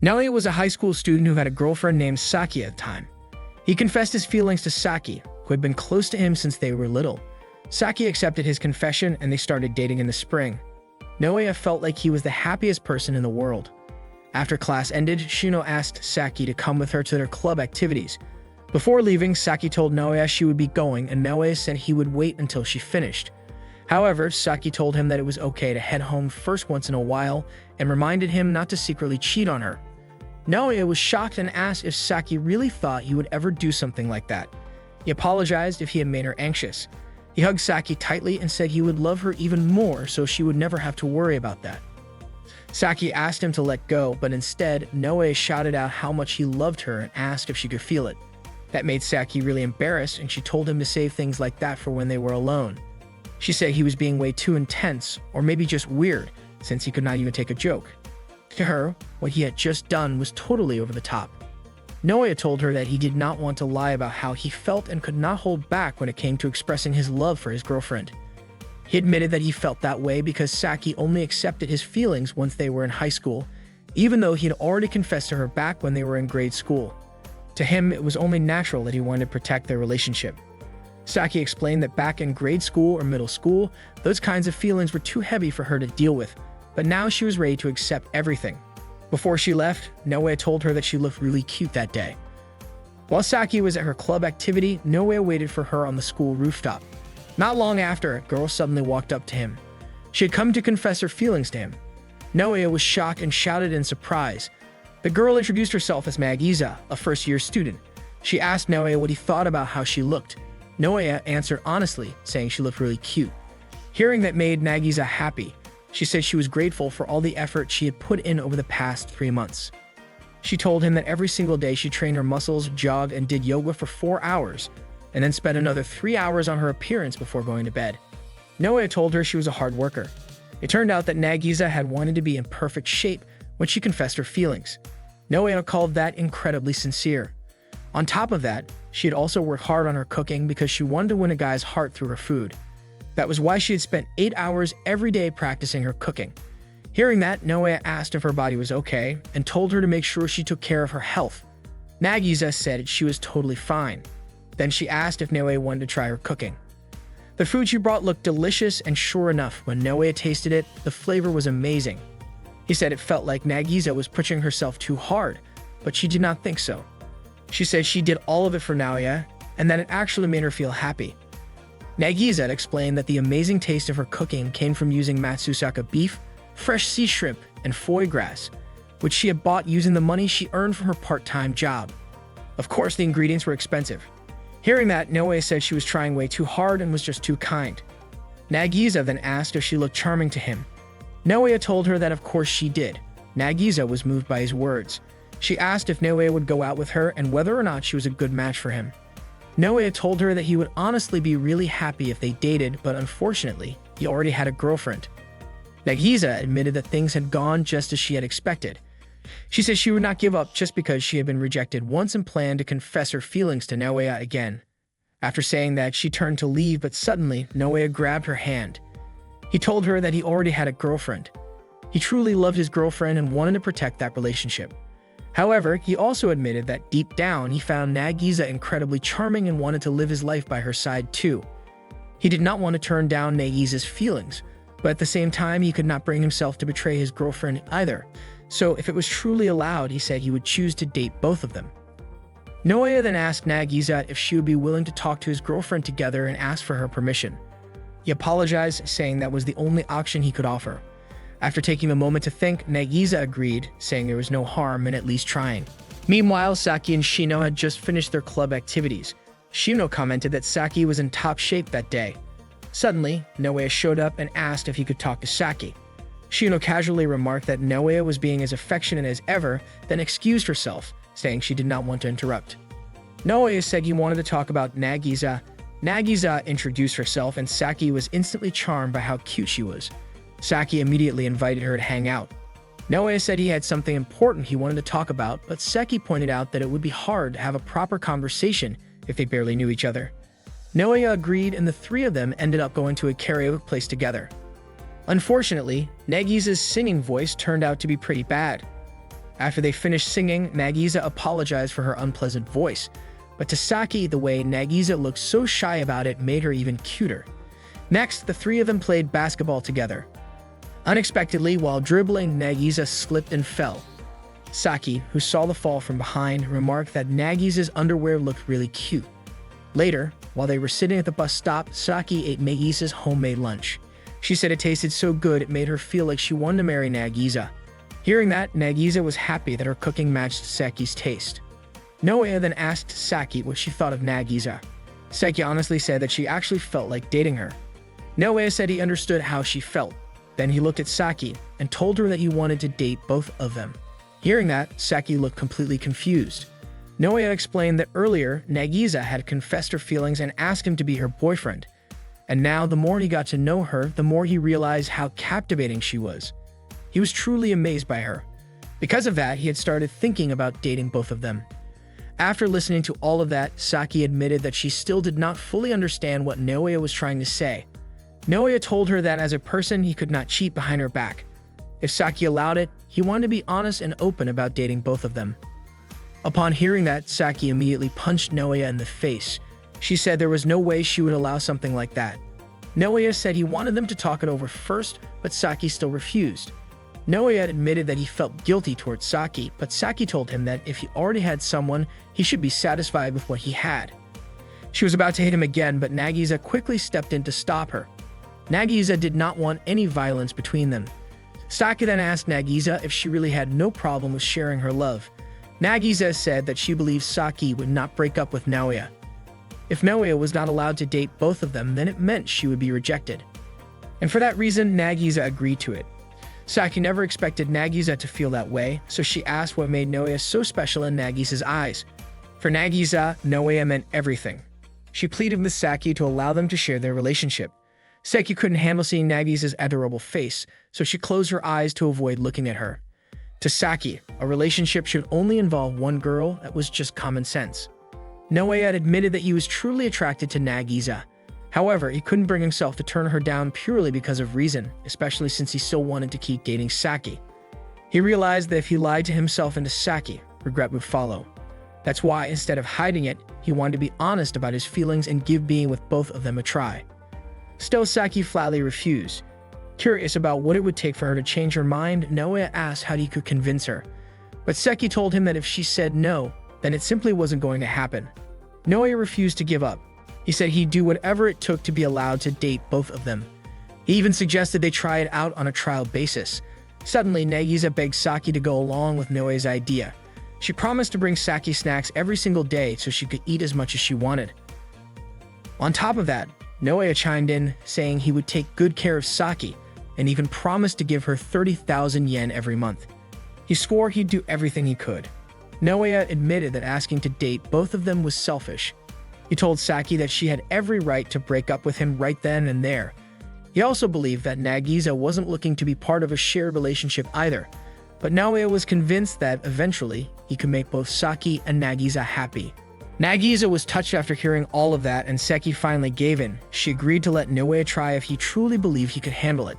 Naoya was a high school student who had a girlfriend named Saki at the time. He confessed his feelings to Saki, who had been close to him since they were little. Saki accepted his confession and they started dating in the spring. Naoya felt like he was the happiest person in the world. After class ended, Shino asked Saki to come with her to their club activities. Before leaving, Saki told Naoya she would be going and Naoya said he would wait until she finished. However, Saki told him that it was okay to head home first once in a while and reminded him not to secretly cheat on her. Naoya was shocked and asked if Saki really thought he would ever do something like that. He apologized if he had made her anxious. He hugged Saki tightly and said he would love her even more so she would never have to worry about that. Saki asked him to let go, but instead, Naoya shouted out how much he loved her and asked if she could feel it. That made Saki really embarrassed and she told him to save things like that for when they were alone. She said he was being way too intense, or maybe just weird, since he could not even take a joke. To her, what he had just done was totally over the top. Naoya told her that he did not want to lie about how he felt and could not hold back when it came to expressing his love for his girlfriend. He admitted that he felt that way because Saki only accepted his feelings once they were in high school, even though he had already confessed to her back when they were in grade school. To him, it was only natural that he wanted to protect their relationship. Saki explained that back in grade school or middle school, those kinds of feelings were too heavy for her to deal with, but now she was ready to accept everything. Before she left, Naoya told her that she looked really cute that day. While Saki was at her club activity, Naoya waited for her on the school rooftop. Not long after, a girl suddenly walked up to him. She had come to confess her feelings to him. Naoya was shocked and shouted in surprise. The girl introduced herself as Nagisa, a first-year student. She asked Naoya what he thought about how she looked. Naoya answered honestly, saying she looked really cute. Hearing that made Nagisa happy. She said she was grateful for all the effort she had put in over the past 3 months. She told him that every single day she trained her muscles, jogged, and did yoga for 4 hours, and then spent another 3 hours on her appearance before going to bed. Naoya told her she was a hard worker. It turned out that Nagisa had wanted to be in perfect shape when she confessed her feelings. Naoya called that incredibly sincere. On top of that, she had also worked hard on her cooking because she wanted to win a guy's heart through her food. That was why she had spent 8 hours every day practicing her cooking. Hearing that, Naoya asked if her body was okay and told her to make sure she took care of her health. Nagisa said she was totally fine. Then she asked if Naoya wanted to try her cooking. The food she brought looked delicious, and sure enough, when Naoya tasted it, the flavor was amazing. He said it felt like Nagisa was pushing herself too hard, but she did not think so. She said she did all of it for Naoya, and that it actually made her feel happy. Nagisa explained that the amazing taste of her cooking came from using Matsusaka beef, fresh sea shrimp, and foie gras, which she had bought using the money she earned from her part-time job. Of course, the ingredients were expensive. Hearing that, Naoya said she was trying way too hard and was just too kind. Nagisa then asked if she looked charming to him. Naoya told her that of course she did. Nagisa was moved by his words. She asked if Naoya would go out with her and whether or not she was a good match for him. Naoya told her that he would honestly be really happy if they dated, but unfortunately, he already had a girlfriend. Nagisa admitted that things had gone just as she had expected. She said she would not give up just because she had been rejected once and planned to confess her feelings to Naoya again. After saying that, she turned to leave, but suddenly, Naoya grabbed her hand. He told her that he already had a girlfriend. He truly loved his girlfriend and wanted to protect that relationship. However, he also admitted that deep down, he found Nagisa incredibly charming and wanted to live his life by her side too. He did not want to turn down Nagisa's feelings, but at the same time, he could not bring himself to betray his girlfriend either. So if it was truly allowed, he said he would choose to date both of them. Naoya then asked Nagisa if she would be willing to talk to his girlfriend together and asked for her permission. He apologized, saying that was the only option he could offer. After taking a moment to think, Nagisa agreed, saying there was no harm in at least trying. Meanwhile, Saki and Shino had just finished their club activities. Shino commented that Saki was in top shape that day. Suddenly, Naoya showed up and asked if he could talk to Saki. Shino casually remarked that Naoya was being as affectionate as ever, then excused herself, saying she did not want to interrupt. Naoya said he wanted to talk about Nagisa. Nagisa introduced herself and Saki was instantly charmed by how cute she was. Saki immediately invited her to hang out. Naoya said he had something important he wanted to talk about, but Saki pointed out that it would be hard to have a proper conversation if they barely knew each other. Naoya agreed and the three of them ended up going to a karaoke place together. Unfortunately, Nagisa's singing voice turned out to be pretty bad. After they finished singing, Nagisa apologized for her unpleasant voice, but to Saki, the way Nagisa looked so shy about it made her even cuter. Next, the three of them played basketball together. Unexpectedly, while dribbling, Nagisa slipped and fell. Saki, who saw the fall from behind, remarked that Nagisa's underwear looked really cute. Later, while they were sitting at the bus stop, Saki ate Nagisa's homemade lunch. She said it tasted so good it made her feel like she wanted to marry Nagisa. Hearing that, Nagisa was happy that her cooking matched Saki's taste. Naoya then asked Saki what she thought of Nagisa. Saki honestly said that she actually felt like dating her. Naoya said he understood how she felt. Then he looked at Saki and told her that he wanted to date both of them. Hearing that, Saki looked completely confused. Naoya explained that earlier, Nagisa had confessed her feelings and asked him to be her boyfriend. And now, the more he got to know her, the more he realized how captivating she was. He was truly amazed by her. Because of that, he had started thinking about dating both of them. After listening to all of that, Saki admitted that she still did not fully understand what Naoya was trying to say. Naoya told her that as a person, he could not cheat behind her back. If Saki allowed it, he wanted to be honest and open about dating both of them. Upon hearing that, Saki immediately punched Naoya in the face. She said there was no way she would allow something like that. Naoya said he wanted them to talk it over first, but Saki still refused. Naoya admitted that he felt guilty towards Saki, but Saki told him that if he already had someone, he should be satisfied with what he had. She was about to hit him again, but Nagisa quickly stepped in to stop her. Nagisa did not want any violence between them. Saki then asked Nagisa if she really had no problem with sharing her love. Nagisa said that she believed Saki would not break up with Naoya. If Naoya was not allowed to date both of them, then it meant she would be rejected. And for that reason, Nagisa agreed to it. Saki never expected Nagisa to feel that way, so she asked what made Naoya so special in Nagisa's eyes. For Nagisa, Naoya meant everything. She pleaded with Saki to allow them to share their relationship. Saki couldn't handle seeing Nagisa's adorable face, so she closed her eyes to avoid looking at her. To Saki, a relationship should only involve one girl. That was just common sense. Naoya had admitted that he was truly attracted to Nagisa. However, he couldn't bring himself to turn her down purely because of reason, especially since he still wanted to keep dating Saki. He realized that if he lied to himself and to Saki, regret would follow. That's why, instead of hiding it, he wanted to be honest about his feelings and give being with both of them a try. Still, Saki flatly refused. Curious about what it would take for her to change her mind, Naoya asked how he could convince her. But Saki told him that if she said no, then it simply wasn't going to happen. Naoya refused to give up. He said he'd do whatever it took to be allowed to date both of them. He even suggested they try it out on a trial basis. Suddenly, Nagisa begged Saki to go along with Naoya's idea. She promised to bring Saki snacks every single day so she could eat as much as she wanted. On top of that, Naoya chimed in, saying he would take good care of Saki, and even promised to give her 30,000 yen every month. He swore he'd do everything he could. Naoya admitted that asking to date both of them was selfish. He told Saki that she had every right to break up with him right then and there. He also believed that Nagisa wasn't looking to be part of a shared relationship either, but Naoya was convinced that eventually he could make both Saki and Nagisa happy. Nagisa was touched after hearing all of that, and Saki finally gave in. She agreed to let Naoya try if he truly believed he could handle it.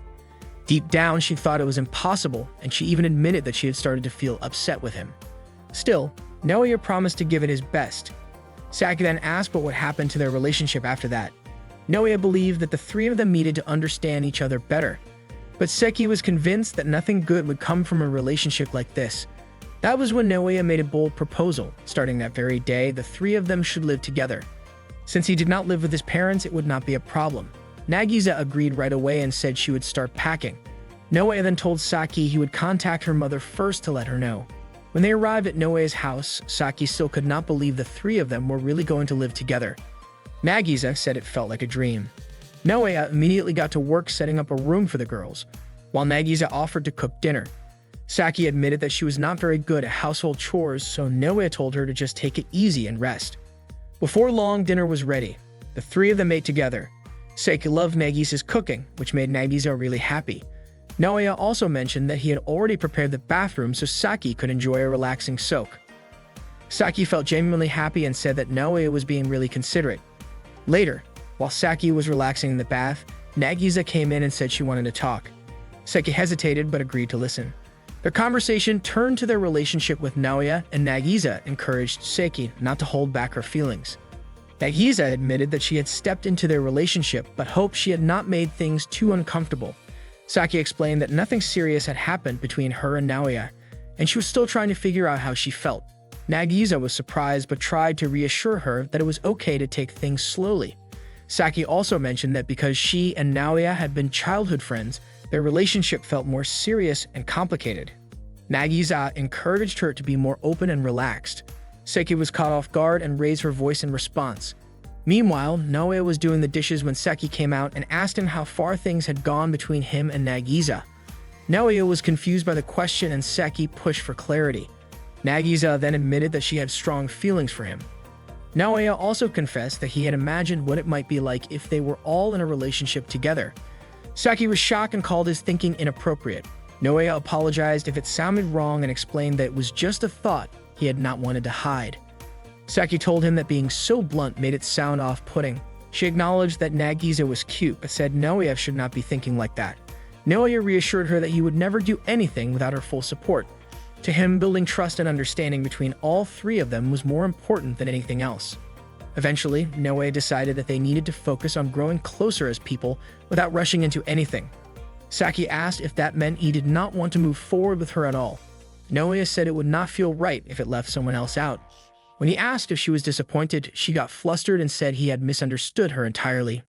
Deep down, she thought it was impossible, and she even admitted that she had started to feel upset with him. Still, Naoya promised to give it his best. Saki then asked what would happen to their relationship after that. Naoya believed that the three of them needed to understand each other better, but Saki was convinced that nothing good would come from a relationship like this. That was when Naoya made a bold proposal. Starting that very day, the three of them should live together. Since he did not live with his parents, it would not be a problem. Nagisa agreed right away and said she would start packing. Naoya then told Saki he would contact her mother first to let her know. When they arrived at Naoya's house, Saki still could not believe the three of them were really going to live together. Nagisa said it felt like a dream. Naoya immediately got to work setting up a room for the girls, while Nagisa offered to cook dinner. Saki admitted that she was not very good at household chores, so Naoya told her to just take it easy and rest. Before long, dinner was ready. The three of them ate together. Saki loved Nagisa's cooking, which made Nagisa really happy. Naoya also mentioned that he had already prepared the bathroom so Saki could enjoy a relaxing soak. Saki felt genuinely happy and said that Naoya was being really considerate. Later, while Saki was relaxing in the bath, Nagisa came in and said she wanted to talk. Saki hesitated but agreed to listen. Their conversation turned to their relationship with Naoya, and Nagisa encouraged Saki not to hold back her feelings. Nagisa admitted that she had stepped into their relationship but hoped she had not made things too uncomfortable. Saki explained that nothing serious had happened between her and Naoya, and she was still trying to figure out how she felt. Nagisa was surprised but tried to reassure her that it was okay to take things slowly. Saki also mentioned that because she and Naoya had been childhood friends, their relationship felt more serious and complicated. Nagisa encouraged her to be more open and relaxed. Saki was caught off guard and raised her voice in response. Meanwhile, Naoya was doing the dishes when Saki came out and asked him how far things had gone between him and Nagisa. Naoya was confused by the question and Saki pushed for clarity. Nagisa then admitted that she had strong feelings for him. Naoya also confessed that he had imagined what it might be like if they were all in a relationship together. Saki was shocked and called his thinking inappropriate. Naoya apologized if it sounded wrong and explained that it was just a thought he had not wanted to hide. Saki told him that being so blunt made it sound off-putting. She acknowledged that Nagisa was cute, but said Naoya should not be thinking like that. Naoya reassured her that he would never do anything without her full support. To him, building trust and understanding between all three of them was more important than anything else. Eventually, Naoya decided that they needed to focus on growing closer as people without rushing into anything. Saki asked if that meant he did not want to move forward with her at all. Naoya said it would not feel right if it left someone else out. When he asked if she was disappointed, she got flustered and said he had misunderstood her entirely.